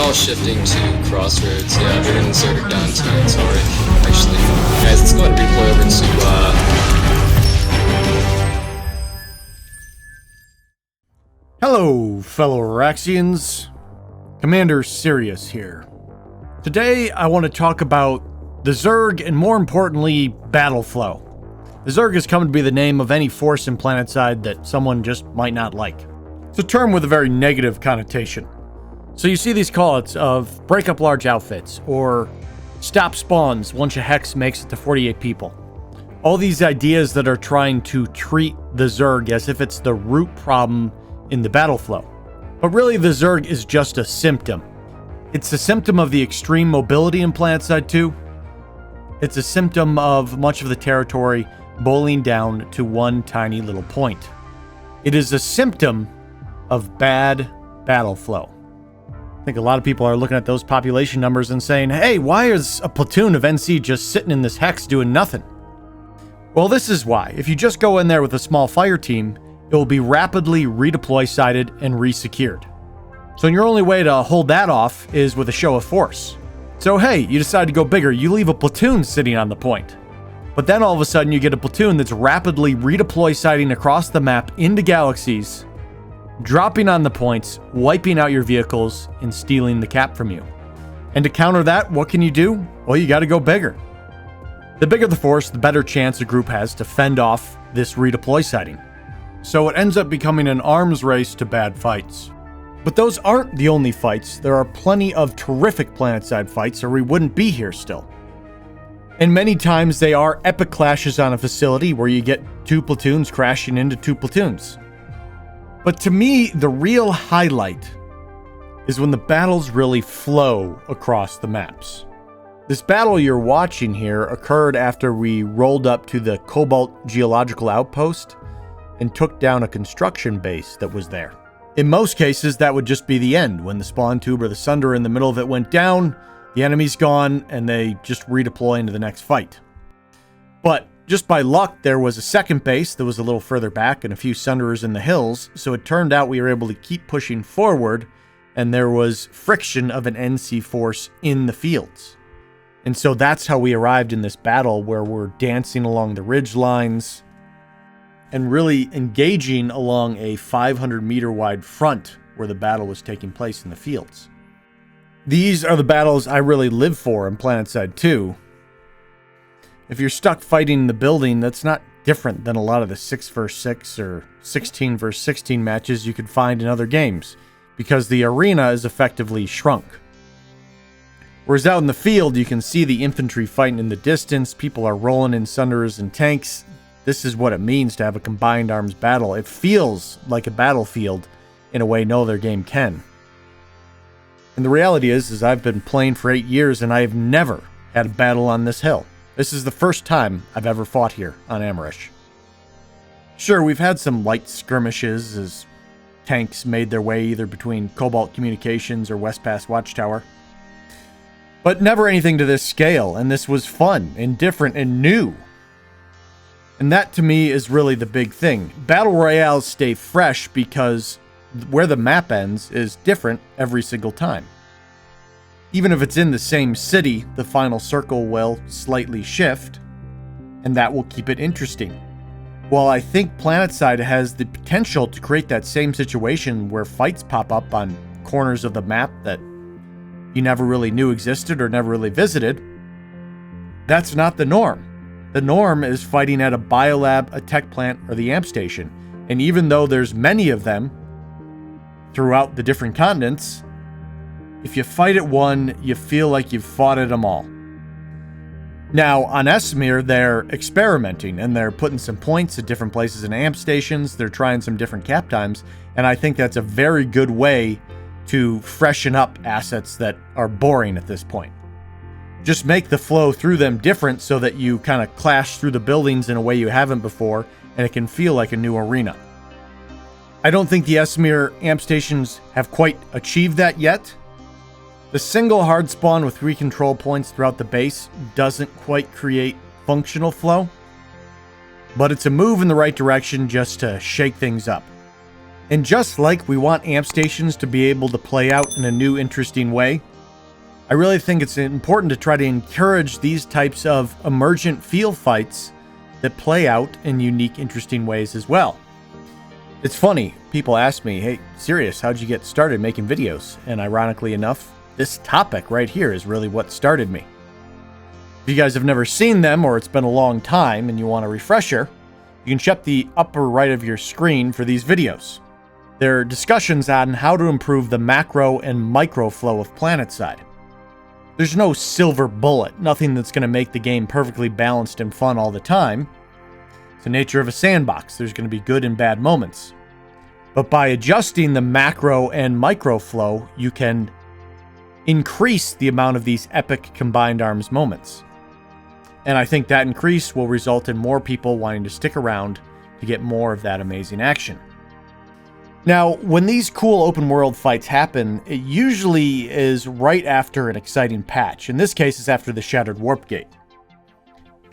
all shifting to Crossroads. Yeah, they're in Zerg down turns already. Actually, guys, let's go ahead and redeploy over to, Hello, fellow Araxians. Commander Sirius here. Today, I want to talk about the Zerg and, more importantly, Battleflow. The Zerg has come to be the name of any force in Planetside that someone just might not like. It's a term with a very negative connotation. So you see these callouts of break up large outfits, or stop spawns once a hex makes it to 48 people. All these ideas that are trying to treat the Zerg as if it's the root problem in the Battleflow. But really, the Zerg is just a symptom. It's a symptom of the extreme mobility in Planetside 2. It's a symptom of much of the territory boiling down to one tiny little point. It is a symptom of bad Battleflow. I think a lot of people are looking at those population numbers and saying, hey, why is a platoon of NC just sitting in this hex doing nothing? Well, this is why. If you just go in there with a small fire team, it will be rapidly redeploy-sided and re-secured. So your only way to hold that off is with a show of force. So hey, you decide to go bigger, you leave a platoon sitting on the point. But then all of a sudden you get a platoon that's rapidly redeploy-siding across the map into galaxies, dropping on the points, wiping out your vehicles, and stealing the cap from you. And to counter that, what can you do? Well, you gotta go bigger. The bigger the force, the better chance a group has to fend off this redeploy sighting. So it ends up becoming an arms race to bad fights. But those aren't the only fights. There are plenty of terrific Planetside fights, or we wouldn't be here still. And many times they are epic clashes on a facility where you get two platoons crashing into two platoons. But to me, the real highlight is when the battles really flow across the maps. This battle you're watching here occurred after we rolled up to the Cobalt Geological Outpost and took down a construction base that was there. In most cases, that would just be the end. When the spawn tube or the sunder in the middle of it went down, the enemy's gone, and they just redeploy into the next fight. But just by luck, there was a second base that was a little further back and a few sunderers in the hills, so it turned out we were able to keep pushing forward, and there was friction of an NC force in the fields. And so that's how we arrived in this battle, where we're dancing along the ridge lines and really engaging along a 500-meter wide front where the battle was taking place in the fields. These are the battles I really live for in Planetside 2. If you're stuck fighting in the building, that's not different than a lot of the 6 vs 6 or 16 vs 16 matches you could find in other games, because the arena is effectively shrunk. Whereas out in the field, you can see the infantry fighting in the distance, people are rolling in sunderers and tanks. This is what it means to have a combined arms battle. It feels like a battlefield in a way no other game can. And the reality is I've been playing for 8 years and I have never had a battle on this hill. This is the first time I've ever fought here on Amerish. Sure, we've had some light skirmishes as tanks made their way either between Cobalt Communications or West Pass Watchtower. But never anything to this scale, and this was fun and different and new. And that to me is really the big thing. Battle Royales stay fresh because where the map ends is different every single time. Even if it's in the same city, the final circle will slightly shift, and that will keep it interesting. While I think Planetside has the potential to create that same situation where fights pop up on corners of the map that you never really knew existed or never really visited, that's not the norm. The norm is fighting at a biolab, a tech plant, or the amp station. And even though there's many of them throughout the different continents, if you fight at one, you feel like you've fought at them all. Now, on Esmir, they're experimenting, and they're putting some points at different places in amp stations. They're trying some different cap times, and I think that's a very good way to freshen up assets that are boring at this point. Just make the flow through them different so that you kind of clash through the buildings in a way you haven't before, and it can feel like a new arena. I don't think the Esmir amp stations have quite achieved that yet. The single hard spawn with 3 control points throughout the base doesn't quite create functional flow, but it's a move in the right direction just to shake things up. And just like we want amp stations to be able to play out in a new, interesting way, I really think it's important to try to encourage these types of emergent field fights that play out in unique, interesting ways as well. It's funny, people ask me, hey, Sirius, how'd you get started making videos? And ironically enough, this topic right here is really what started me. If you guys have never seen them, or it's been a long time and you want a refresher, you can check the upper right of your screen for these videos. They're discussions on how to improve the macro and micro flow of Planetside. There's no silver bullet, nothing that's going to make the game perfectly balanced and fun all the time. It's the nature of a sandbox. There's going to be good and bad moments. But by adjusting the macro and micro flow, you can increase the amount of these epic combined arms moments. And I think that increase will result in more people wanting to stick around to get more of that amazing action. Now, when these cool open world fights happen, it usually is right after an exciting patch. In this case, it's after the Shattered Warpgate.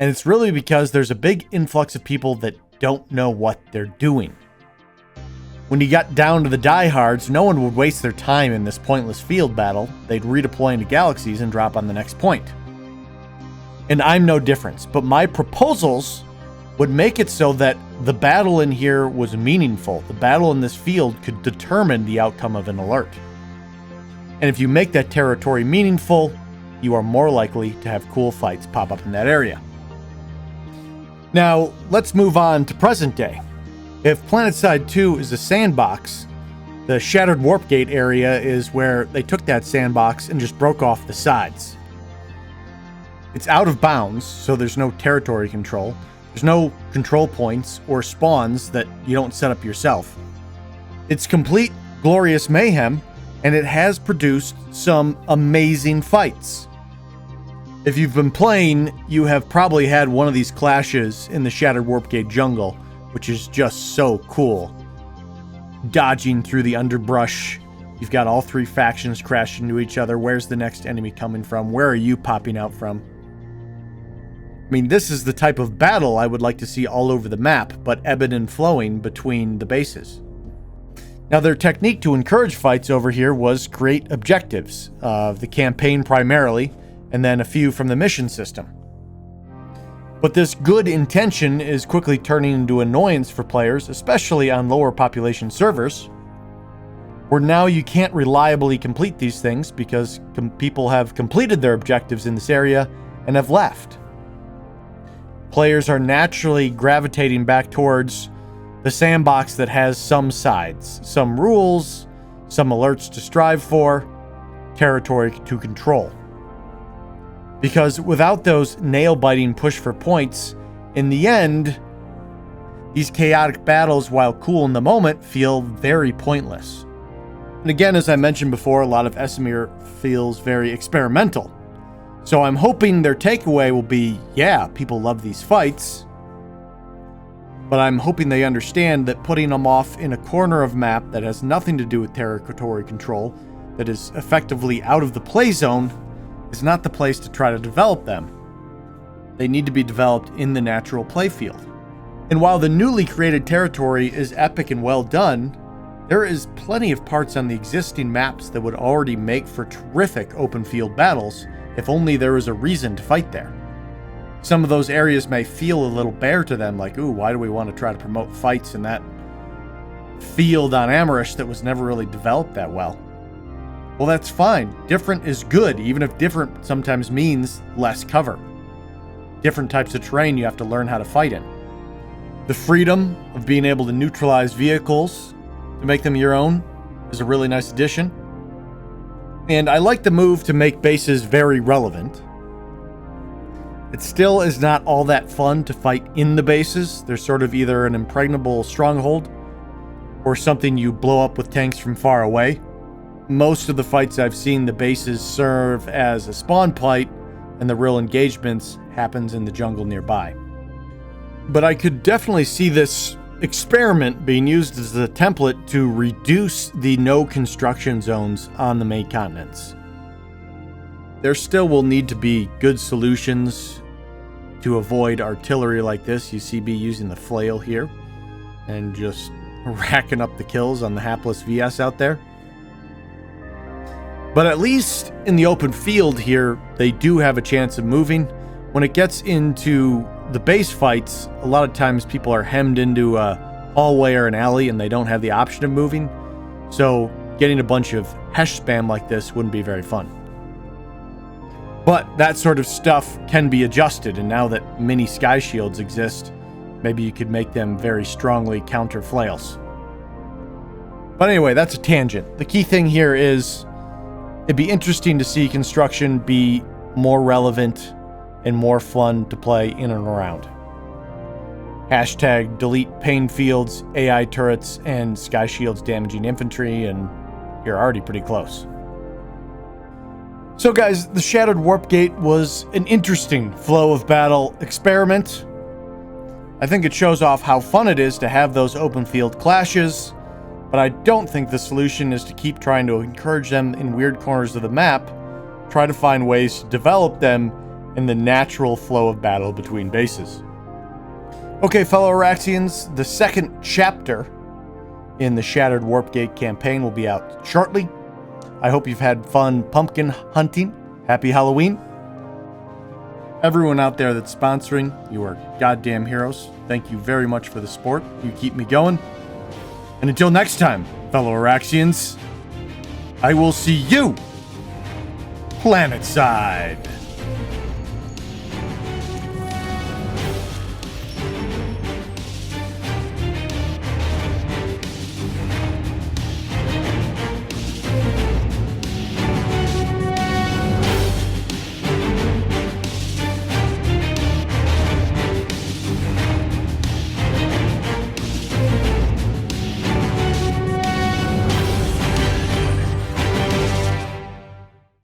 And it's really because there's a big influx of people that don't know what they're doing. When you got down to the diehards, no one would waste their time in this pointless field battle. They'd redeploy into galaxies and drop on the next point. And I'm no different, but my proposals would make it so that the battle in here was meaningful. The battle in this field could determine the outcome of an alert. And if you make that territory meaningful, you are more likely to have cool fights pop up in that area. Now, let's move on to present day. If Planetside 2 is a sandbox, the Shattered Warpgate area is where they took that sandbox and just broke off the sides. It's out of bounds, so there's no territory control. There's no control points or spawns that you don't set up yourself. It's complete glorious mayhem, and it has produced some amazing fights. If you've been playing, you have probably had one of these clashes in the Shattered Warpgate jungle, which is just so cool. Dodging through the underbrush, you've got all three factions crashing into each other. Where's the next enemy coming from? Where are you popping out from? I mean, this is the type of battle I would like to see all over the map, but ebbing and flowing between the bases. Now, their technique to encourage fights over here was create objectives of the campaign primarily, and then a few from the mission system. But this good intention is quickly turning into annoyance for players, especially on lower population servers, where now you can't reliably complete these things because people have completed their objectives in this area and have left. Players are naturally gravitating back towards the sandbox that has some sides, some rules, some alerts to strive for, territory to control. Because without those nail-biting push for points, in the end, these chaotic battles, while cool in the moment, feel very pointless. And again, as I mentioned before, a lot of Esamir feels very experimental. So I'm hoping their takeaway will be, yeah, people love these fights, but I'm hoping they understand that putting them off in a corner of map that has nothing to do with territory control, that is effectively out of the play zone, is not the place to try to develop them. They need to be developed in the natural playfield. And while the newly created territory is epic and well done, there is plenty of parts on the existing maps that would already make for terrific open field battles if only there was a reason to fight there. Some of those areas may feel a little bare to them, like, ooh, why do we want to try to promote fights in that field on Amarish that was never really developed that well? Well, that's fine. Different is good, even if different sometimes means less cover. Different types of terrain you have to learn how to fight in. The freedom of being able to neutralize vehicles to make them your own is a really nice addition. And I like the move to make bases very relevant. It still is not all that fun to fight in the bases. There's sort of either an impregnable stronghold or something you blow up with tanks from far away. Most of the fights I've seen, the bases serve as a spawn point, and the real engagements happens in the jungle nearby. But I could definitely see this experiment being used as a template to reduce the no construction zones on the main continents. There still will need to be good solutions to avoid artillery like this. You see me using the flail here and just racking up the kills on the hapless VS out there. But at least in the open field here, they do have a chance of moving. When it gets into the base fights, a lot of times people are hemmed into a hallway or an alley and they don't have the option of moving. So getting a bunch of Hesh spam like this wouldn't be very fun. But that sort of stuff can be adjusted, and now that mini sky shields exist, maybe you could make them very strongly counter flails. But anyway, that's a tangent. The key thing here is it'd be interesting to see construction be more relevant and more fun to play in and around. Hashtag delete pain fields, AI turrets, and sky shields damaging infantry, and you're already pretty close. So guys, the Shattered Warpgate was an interesting flow of battle experiment. I think it shows off how fun it is to have those open field clashes, but I don't think the solution is to keep trying to encourage them in weird corners of the map. Try to find ways to develop them in the natural flow of battle between bases. Okay, fellow Araxians, the second chapter in the Shattered Warpgate campaign will be out shortly. I hope you've had fun pumpkin hunting. Happy Halloween. Everyone out there that's sponsoring, you are goddamn heroes. Thank you very much for the support. You keep me going. And until next time, fellow Araxians, I will see you Planetside.